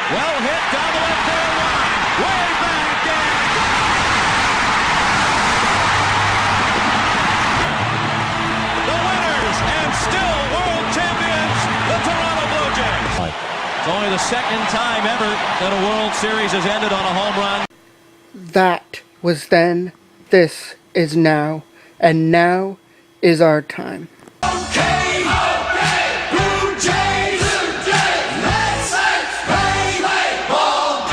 Well hit down the left field line. Way back in. The winners and still world champions, the Toronto Blue Jays. It's only the second time ever that a World Series has ended on a home run. That was then, this is now, and now is our time. Okay, Blue Jays, let's play ball.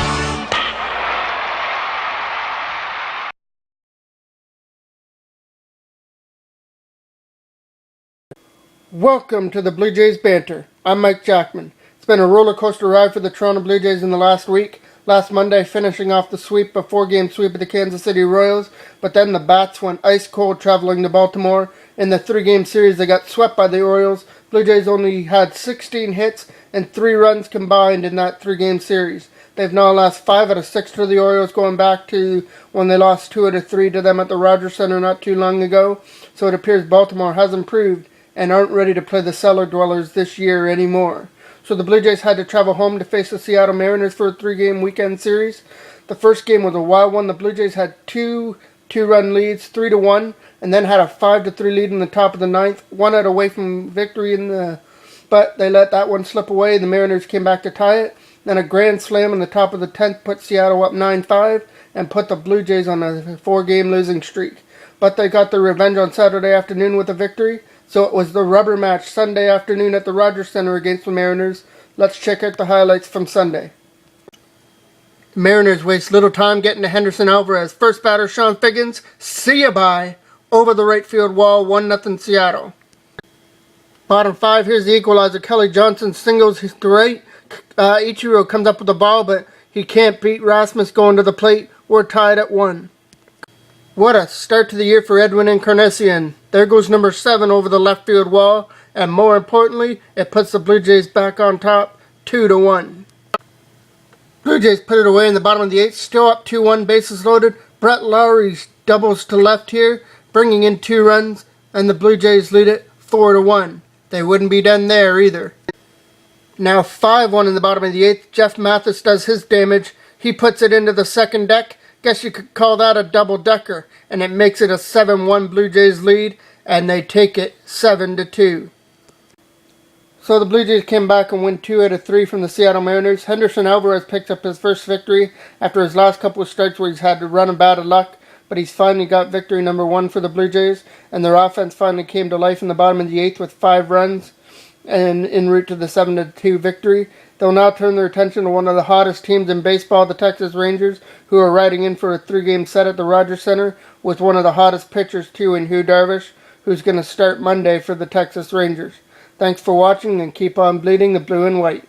Welcome to the Blue Jays Banter. I'm Mike Jackman. It's been a roller coaster ride for the Toronto Blue Jays in the last week. Last Monday, finishing off the sweep, a 4-game sweep of the Kansas City Royals, but then the Bats went ice cold traveling to Baltimore. In the 3-game series, they got swept by the Orioles. Blue Jays only had 16 hits and 3 runs combined in that 3-game series. They've now lost 5 out of 6 to the Orioles, going back to when they lost 2 out of 3 to them at the Rogers Center not too long ago. So it appears Baltimore has improved and aren't ready to play the cellar dwellers this year anymore. So the Blue Jays had to travel home to face the Seattle Mariners for a 3-game weekend series. The first game was a wild one. The Blue Jays had 2 2-run leads, 3-1, and then had a 5-3 lead in the top of the 9th. 1 out away from victory but they let that one slip away. The Mariners came back to tie it. Then a grand slam in the top of the 10th put Seattle up 9-5 and put the Blue Jays on a 4-game losing streak. But they got their revenge on Saturday afternoon with a victory. So it was the rubber match Sunday afternoon at the Rogers Center against the Mariners. Let's check out the highlights from Sunday. The Mariners waste little time getting to Henderson Alvarez. First batter, Sean Figgins. See ya bye. Over the right field wall, 1-0 Seattle. Bottom 5, here's the equalizer. Kelly Johnson singles to right. Ichiro comes up with the ball, but he can't beat Rasmus going to the plate. We're tied at 1. What a start to the year for Edwin Encarnacion. There goes number 7 over the left field wall, and more importantly, it puts the Blue Jays back on top, 2-1. Blue Jays put it away in the bottom of the 8th, still up 2-1, bases loaded. Brett Lowry doubles to left here, bringing in 2 runs, and the Blue Jays lead it 4-1. They wouldn't be done there either. Now 5-1 in the bottom of the 8th, Jeff Mathis does his damage. He puts it into the second deck. Guess you could call that a double-decker, and it makes it a 7-1 Blue Jays lead, and they take it 7-2. So the Blue Jays came back and win 2 out of 3 from the Seattle Mariners. Henderson Alvarez picked up his first victory after his last couple of starts where he's had to run a bad luck, but he's finally got victory number 1 for the Blue Jays, and their offense finally came to life in the bottom of the 8th with 5 runs and en route to the 7-2 victory. They'll now turn their attention to one of the hottest teams in baseball, the Texas Rangers, who are riding in for a 3-game set at the Rogers Center with one of the hottest pitchers too in Yu Darvish, who's going to start Monday for the Texas Rangers. Thanks for watching, and keep on bleeding the blue and white.